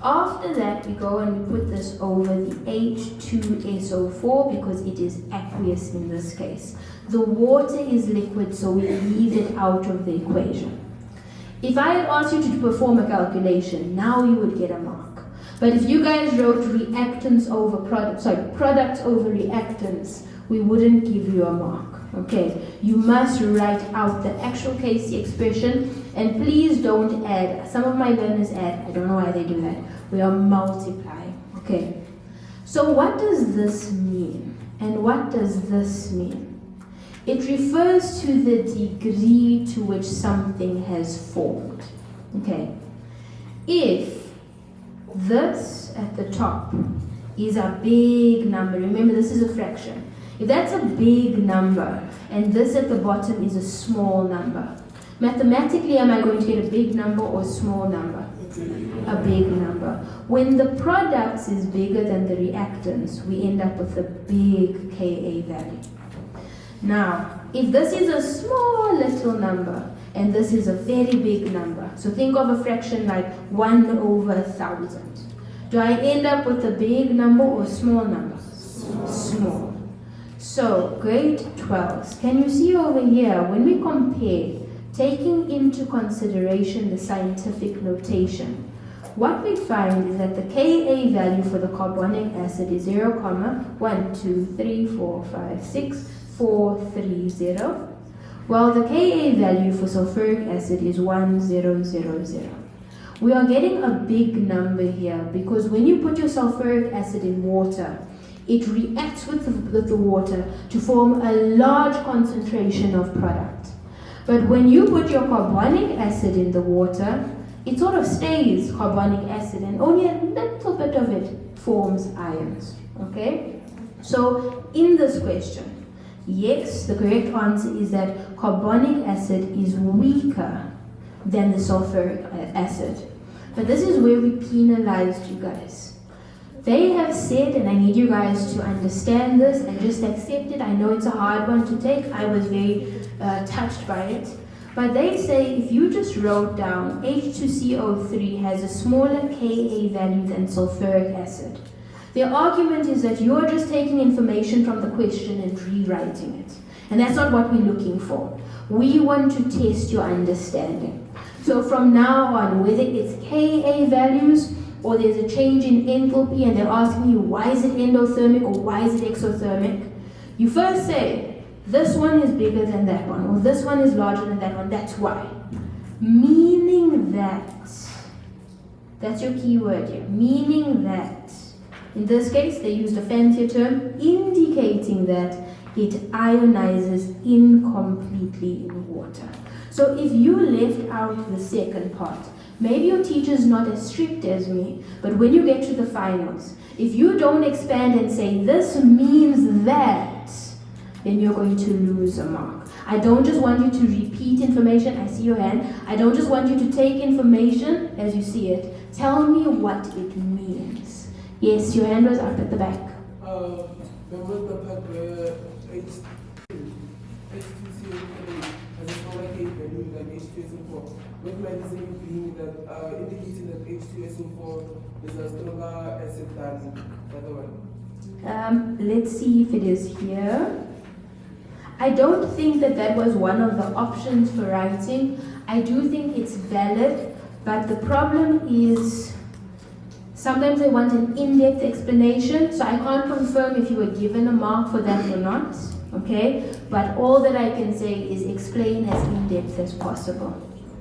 After that, we go and we put this over the H2SO4 because it is aqueous in this case. The water is liquid, so we leave it out of the equation. If I had asked you to perform a calculation, now you would get a mark. But if you guys wrote products over reactants, we wouldn't give you a mark. Okay, you must write out the actual KC expression, and please don't add. Some of my learners add, I don't know why they do that. We are multiplying. Okay, so what does this mean? And what does this mean? It refers to the degree to which something has formed. Okay, if this at the top is a big number, remember this is a fraction. If that's a big number and this at the bottom is a small number, mathematically am I going to get a big number or a small number? A big number. When the products is bigger than the reactants, we end up with a big Ka value. Now, if this is a small little number and this is a very big number, so think of a fraction like 1 over 1,000. Do I end up with a big number or a small number? Small. So, grade 12s, can you see over here, when we compare, taking into consideration the scientific notation, what we find is that the Ka value for the carbonic acid is 0, 1, 2, 3, 4, 5, 6, 4, 3, 0, while the Ka value for sulfuric acid is 1, 0, 0, 0. We are getting a big number here because when you put your sulfuric acid in water, it reacts with the water to form a large concentration of product. But when you put your carbonic acid in the water, it sort of stays carbonic acid and only a little bit of it forms ions. Okay? So in this question, yes, the correct answer is that carbonic acid is weaker than the sulfuric acid. But this is where we penalized you guys. They have said, and I need you guys to understand this and just accept it. I know it's a hard one to take. I was very touched by it. But they say if you just wrote down H2CO3 has a smaller Ka value than sulfuric acid, their argument is that you're just taking information from the question and rewriting it. And that's not what we're looking for. We want to test your understanding. So from now on, whether it's Ka values or there's a change in enthalpy and they're asking you why is it endothermic or why is it exothermic, you first say, this one is bigger than that one, or this one is larger than that one, that's why. Meaning that, that's your key word here, meaning that, in this case they used a fancier term, indicating that it ionizes incompletely in water. So if you left out the second part, maybe your teacher's not as strict as me, but when you get to the finals, if you don't expand and say this means that, then you're going to lose a mark. I don't just want you to repeat information. I see your hand. I don't just want you to take information as you see it. Tell me what it means. Yes, your hand was up at the back. There was the part where H2CO3 has a smaller K value than H2SO4. With my reasoning being that indicating that H2SO4 is a stronger acid than the other one. Let's see if it is here. I don't think that was one of the options for writing. I do think it's valid, but the problem is sometimes they want an in-depth explanation, so I can't confirm if you were given a mark for that or not, okay? But all that I can say is explain as in-depth as possible,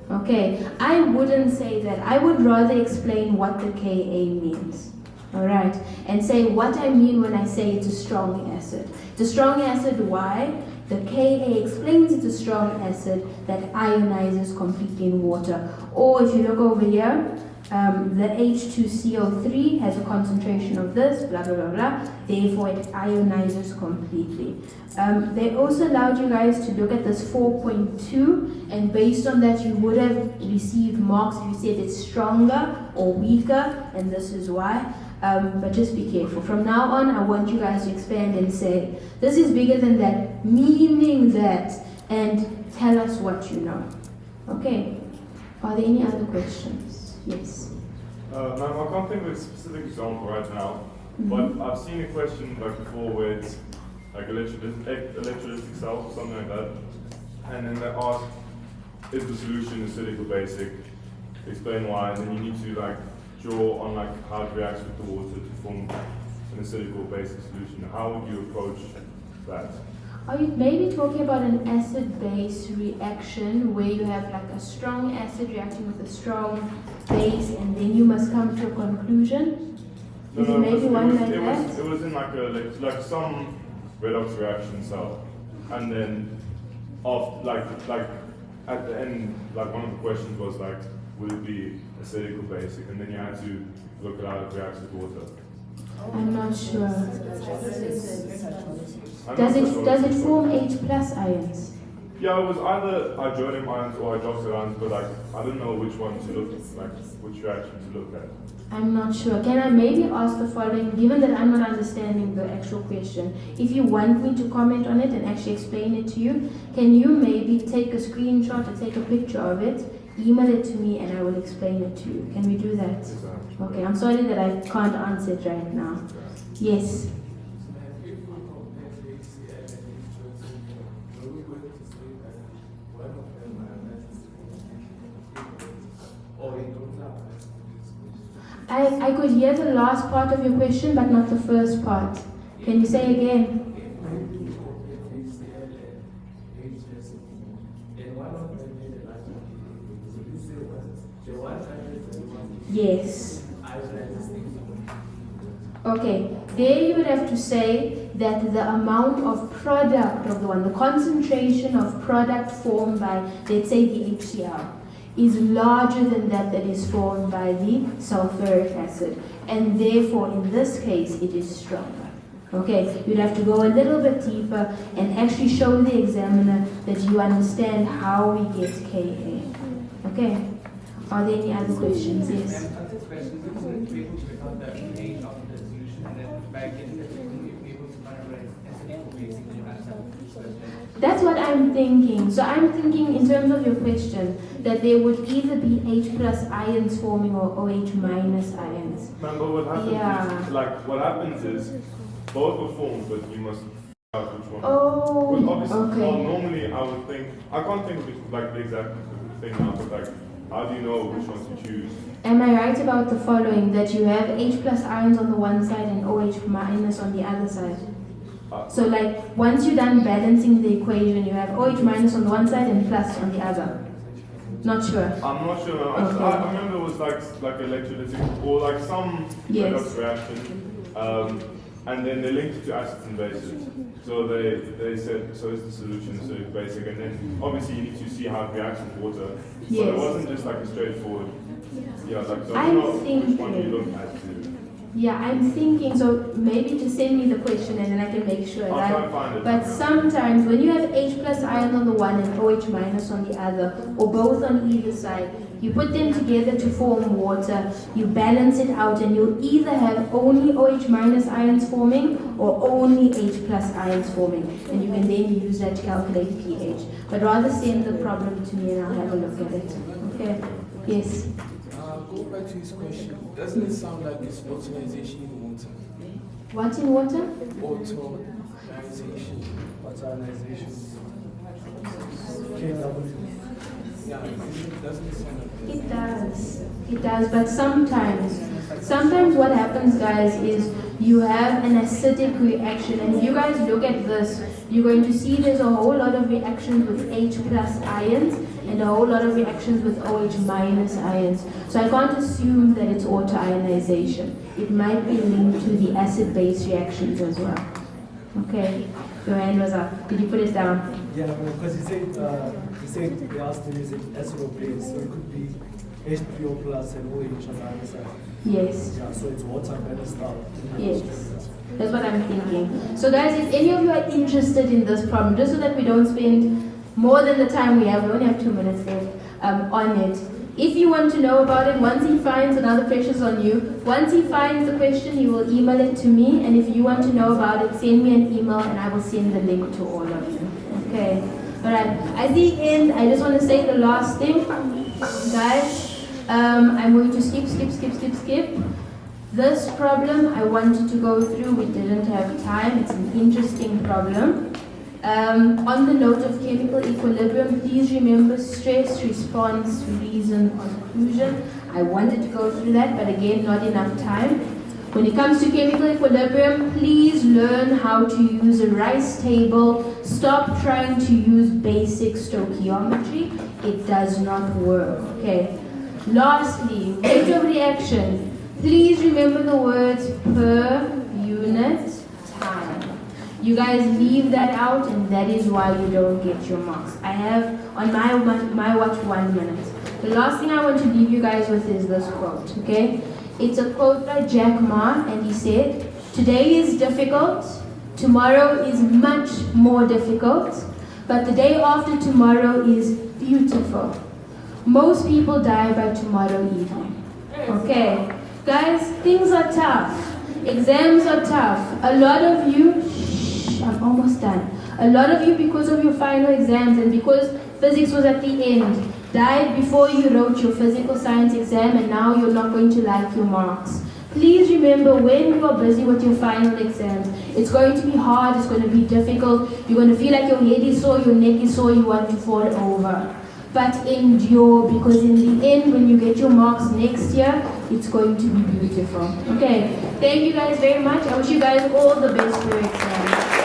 okay? I wouldn't say that. I would rather explain what the Ka means. All right, and say what I mean when I say it's a strong acid. It's a strong acid, why? The Ka explains it's a strong acid that ionizes completely in water. Or if you look over here, the H2CO3 has a concentration of this, blah, blah, blah, blah. Therefore, it ionizes completely. They also allowed you guys to look at this 4.2, and based on that, you would have received marks if you said it's stronger or weaker, and this is why. But just be careful. From now on, I want you guys to expand and say, this is bigger than that, meaning that, and tell us what you know. Okay. Are there any other questions? Yes. Ma'am, I can't think of a specific example right now, but I've seen a question like before where it's like electrolytic cells or something like that, and then they ask, is the solution acidic or basic? Explain why, and then you need to like draw on like how it reacts with the water to form an acidic or basic solution. How would you approach that? Are you maybe talking about an acid-base reaction where you have like a strong acid reacting with a strong base and then you must come to a conclusion? Is it maybe one like that? It was in like some redox reaction cell, and then like at the end, like one of the questions was like, would it be acidic or basic? And then you had to look at how it reacts with water. I'm not sure. I'm Does not it sure. does it form H plus ions? Yeah, it was either hydronium ions or hydroxide ions, but like I don't know which one to look like, which reaction to look at. I'm not sure. Can I maybe ask the following, given that I'm not understanding the actual question, if you want me to comment on it and actually explain it to you, can you maybe take a screenshot or take a picture of it, email it to me and I will explain it to you. Can we do that? Yes, ma'am. Okay, I'm sorry that I can't answer it right now. Yes. I could hear the last part of your question, but not the first part. Can you say again? Yes. Okay, there you would have to say that the amount of product of the one, the concentration of product formed by, let's say, the HCl, is larger than that is formed by the sulfuric acid. And therefore, in this case, it is stronger. Okay, you'd have to go a little bit deeper and actually show the examiner that you understand how we get Ka. Okay, are there any other questions? Yes. That's what I'm thinking. So I'm thinking in terms of your question that there would either be H plus ions forming or OH minus ions. Man, but what happens Yeah. is, like, what happens is, both are formed, but you must figure out which one. Oh, Well, obviously, well, okay. normally I would think, I can't think of it, like the exact thing now, but like, how do you know which one to choose? Am I right about the following, that you have H plus ions on the one side and OH minus on the other side? So like, once you're done balancing the equation, you have OH minus on the one side and plus on the other. Not sure. I'm not sure. Okay. I remember it was like electrolytic or like some Yes. redox reaction, and then they linked it to acids and bases. So they said, so is the solution acidic basic, and then obviously you need to see how it reacts with water. So Yes. it wasn't just like a straightforward. Yeah, like so I I'm don't know which one you thinking- look at to. Yeah, I'm thinking, so maybe just send me the question and then I can make sure. I'll Right? try and find it. But sometimes when you have H plus ion on the one and OH minus on the other, or both on either side, you put them together to form water, you balance it out, and you'll either have only OH minus ions forming or only H plus ions forming. And you can then use that to calculate pH. But rather send the problem to me and I'll have a look at it. Okay? Yes. Go back to his question. Doesn't it sound like it's automation in water? What's in water? Automation. Yeah, doesn't it sound like It does. It does, but sometimes what happens, guys, is you have an acidic reaction, and if you guys look at this, you're going to see there's a whole lot of reactions with H plus ions and a whole lot of reactions with OH minus ions. So I can't assume that it's autoionization. It might be linked to the acid-base reactions as well. Okay, your hand was up. Did you put it down? Yeah, because he said they asked him is it acid or base, so it could be H3O plus and OH on the other side. Yes. Yeah, so it's water balanced out. Yes, that's what I'm thinking. So guys, if any of you are interested in this problem, just so that we don't spend more than the time we only have 2 minutes left on it. If you want to know about it, once he finds, another pressure's on you, once he finds the question, he will email it to me, and if you want to know about it, send me an email and I will send the link to all of you. Okay, alright, at the end, I just want to say the last thing. Guys, I'm going to skip. This problem I wanted to go through, we didn't have time. It's an interesting problem. On the note of chemical equilibrium, please remember stress, response, reason, conclusion. I wanted to go through that, but again, not enough time. When it comes to chemical equilibrium, please learn how to use a Rice table. Stop trying to use basic stoichiometry. It does not work, okay? Lastly, rate of reaction. Please remember the words per unit time. You guys leave that out, and that is why you don't get your marks. I have on my watch 1 minute. The last thing I want to leave you guys with is this quote, okay? It's a quote by Jack Ma, and he said, "Today is difficult, tomorrow is much more difficult, but the day after tomorrow is beautiful. Most people die by tomorrow evening." Okay, guys, things are tough. Exams are tough. A lot of you, I'm almost done. A lot of you, because of your final exams and because physics was at the end, died before you wrote your physical science exam, and now you're not going to like your marks. Please remember, when you are busy with your final exams, it's going to be hard, it's going to be difficult, you're going to feel like your head is sore, your neck is sore, you want to fall over. But endure, because in the end, when you get your marks next year, it's going to be beautiful. Okay, thank you guys very much. I wish you guys all the best for your exams.